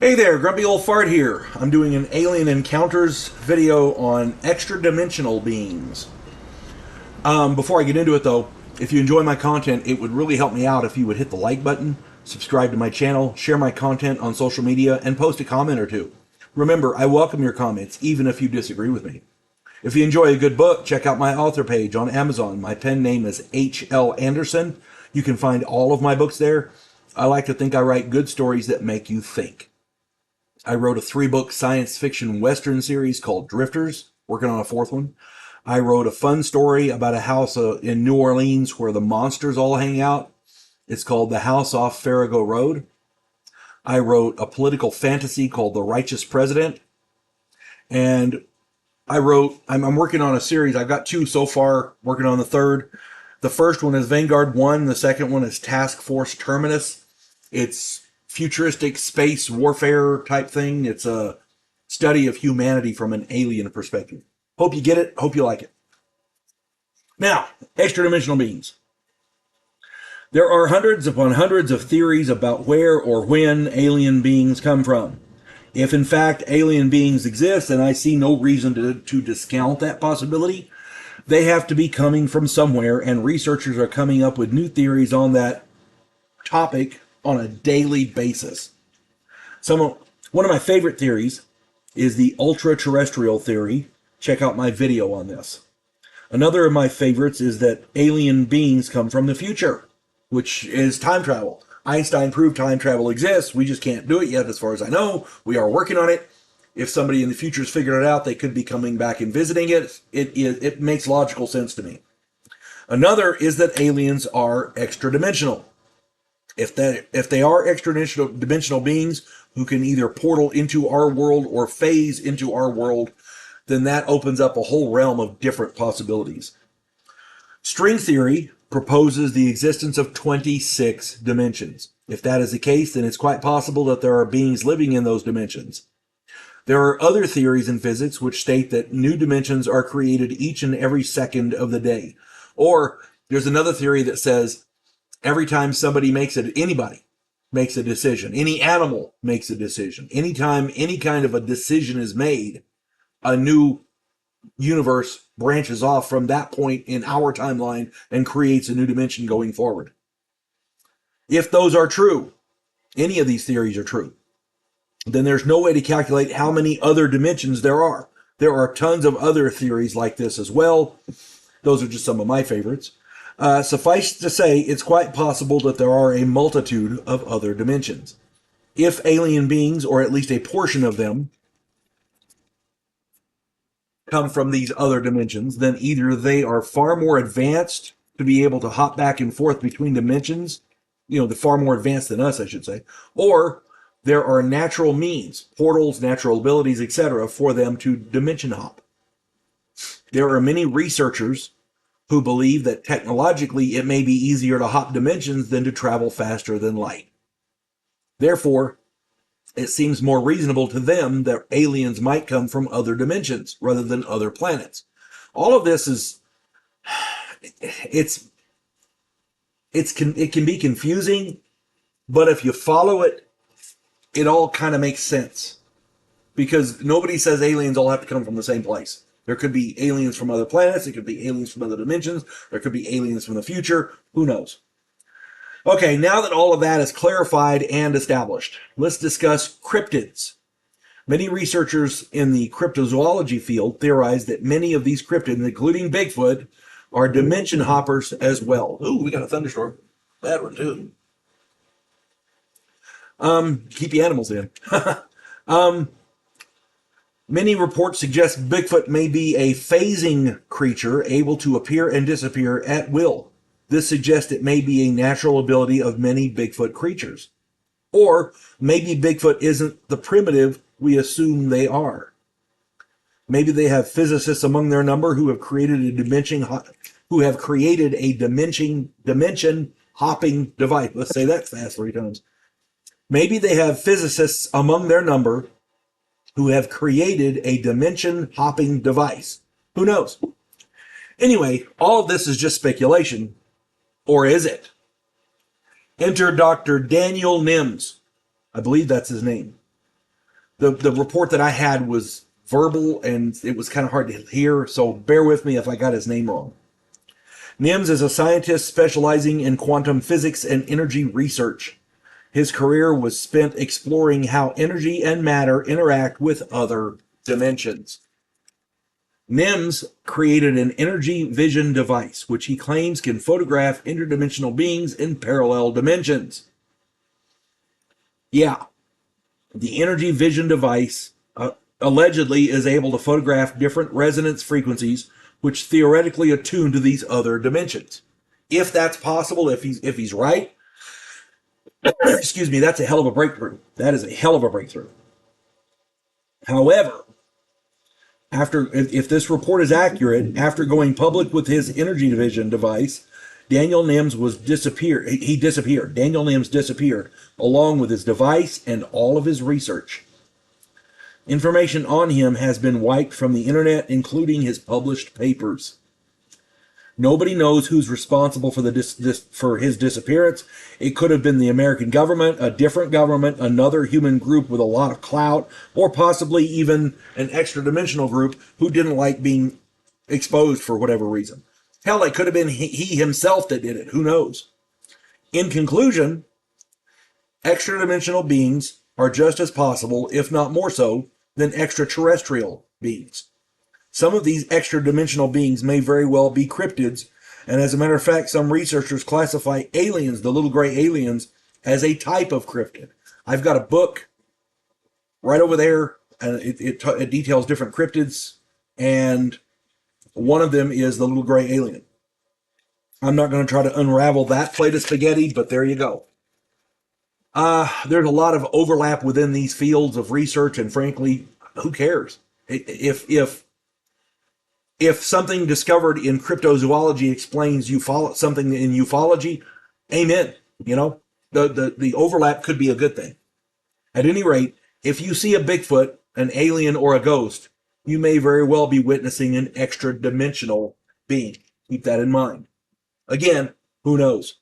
Hey there, Grumpy Old Fart here. I'm doing an Alien Encounters video on extra-dimensional beings. Before I get into it though, if you enjoy my content, it would really help me out if you would hit the like button, subscribe to my channel, share my content on social media, and post a comment or two. Remember, I welcome your comments, even if you disagree with me. If you enjoy a good book, check out my author page on Amazon. My pen name is H.L. Anderson. You can find all of my books there. I like to think I write good stories that make you think. I wrote a 3-book science fiction western series called Drifters, working on a 4th one. I wrote a fun story about a house in New Orleans where the monsters all hang out. It's called The House Off Farrago Road. I wrote a political fantasy called The Righteous President. And I'm working on a series. I've got 2 so far, working on the 3rd. The first one is Vanguard 1. The second one is Task Force Terminus. It's futuristic space warfare type thing. It's a study of humanity from an alien perspective. Hope you get it. Hope you like it. Now, extra-dimensional beings. There are hundreds upon hundreds of theories about where or when alien beings come from. If in fact alien beings exist, and I see no reason to discount that possibility, they have to be coming from somewhere, and researchers are coming up with new theories on that topic on a daily basis. One of my favorite theories is the ultra-terrestrial theory. Check out my video on this. Another of my favorites is that alien beings come from the future, which is time travel. Einstein proved time travel exists. We just can't do it yet, as far as I know. We are working on it. If somebody in the future has figured it out, they could be coming back and visiting it. It makes logical sense to me. Another is that aliens are extra-dimensional. If they are extra-dimensional beings who can either portal into our world or phase into our world, then that opens up a whole realm of different possibilities. String theory proposes the existence of 26 dimensions. If that is the case, then it's quite possible that there are beings living in those dimensions. There are other theories in physics which state that new dimensions are created each and every second of the day. Or there's another theory that says every time anybody makes a decision, any animal makes a decision, anytime any kind of a decision is made, a new universe branches off from that point in our timeline and creates a new dimension going forward. If those are true, any of these theories are true, then there's no way to calculate how many other dimensions there are. There are tons of other theories like this as well. Those are just some of my favorites. Suffice to say, it's quite possible that there are a multitude of other dimensions. If alien beings, or at least a portion of them, come from these other dimensions, then either they are far more advanced to be able to hop back and forth between dimensions, they're far more advanced than us, I should say, or there are natural means, portals, natural abilities, etc., for them to dimension hop. There are many researchers who believe that technologically it may be easier to hop dimensions than to travel faster than light. Therefore, it seems more reasonable to them that aliens might come from other dimensions rather than other planets. All of this it can be confusing, but if you follow it, it all kind of makes sense. Because nobody says aliens all have to come from the same place. There could be aliens from other planets. It could be aliens from other dimensions. There could be aliens from the future. Who knows? Okay, now that all of that is clarified and established, let's discuss cryptids. Many researchers in the cryptozoology field theorize that many of these cryptids, including Bigfoot, are dimension hoppers as well. Ooh, we got a thunderstorm. Bad one, too. Keep the animals in. Many reports suggest Bigfoot may be a phasing creature able to appear and disappear at will. This suggests it may be a natural ability of many Bigfoot creatures. Or maybe Bigfoot isn't the primitive we assume they are. Maybe they have physicists among their number who have created a dimension hopping device. Let's say that fast 3 times. Maybe they have physicists among their number who have created a dimension-hopping device. Who knows? Anyway, all of this is just speculation. Or is it? Enter Dr. Daniel Nims. I believe that's his name. The report that I had was verbal and it was kind of hard to hear, so bear with me if I got his name wrong. Nims is a scientist specializing in quantum physics and energy research. His career was spent exploring how energy and matter interact with other dimensions. Nims created an energy vision device, which he claims can photograph interdimensional beings in parallel dimensions. Yeah, the energy vision device allegedly is able to photograph different resonance frequencies, which theoretically attune to these other dimensions. If that's possible, if he's right, excuse me, that's a hell of a breakthrough. That is a hell of a breakthrough. However, if this report is accurate, after going public with his energy division device, Daniel Nims was disappeared. He disappeared. Daniel Nims disappeared along with his device and all of his research. Information on him has been wiped from the internet, including his published papers. Nobody knows who's responsible for for his disappearance. It could have been the American government, a different government, another human group with a lot of clout, or possibly even an extra-dimensional group who didn't like being exposed for whatever reason. Hell, it could have been he himself that did it. Who knows? In conclusion, extra-dimensional beings are just as possible, if not more so, than extraterrestrial beings. Some of these extra-dimensional beings may very well be cryptids, and as a matter of fact, some researchers classify aliens, the little gray aliens, as a type of cryptid. I've got a book right over there, and it details different cryptids, and one of them is the little gray alien. I'm not going to try to unravel that plate of spaghetti, but there you go. There's a lot of overlap within these fields of research, and frankly, who cares? If something discovered in cryptozoology explains something in ufology, amen. You know, the overlap could be a good thing. At any rate, if you see a Bigfoot, an alien, or a ghost, you may very well be witnessing an extra-dimensional being. Keep that in mind. Again, who knows?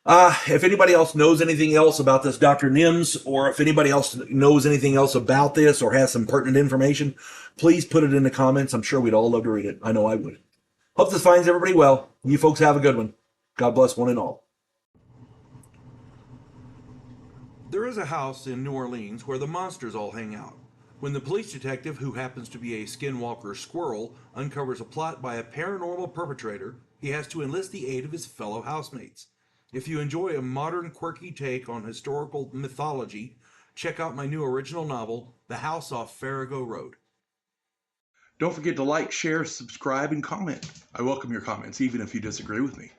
If anybody else knows anything else about this Dr. Nims, or if anybody else knows anything else about this or has some pertinent information, please put it in the comments. I'm sure we'd all love to read it. I know I would. Hope this finds everybody well. You folks have a good one. God bless one and all. There is a house in New Orleans where the monsters all hang out. When the police detective, who happens to be a skinwalker squirrel, uncovers a plot by a paranormal perpetrator, he has to enlist the aid of his fellow housemates. If you enjoy a modern, quirky take on historical mythology, check out my new original novel, The House Off Farrago Road. Don't forget to like, share, subscribe, and comment. I welcome your comments, even if you disagree with me.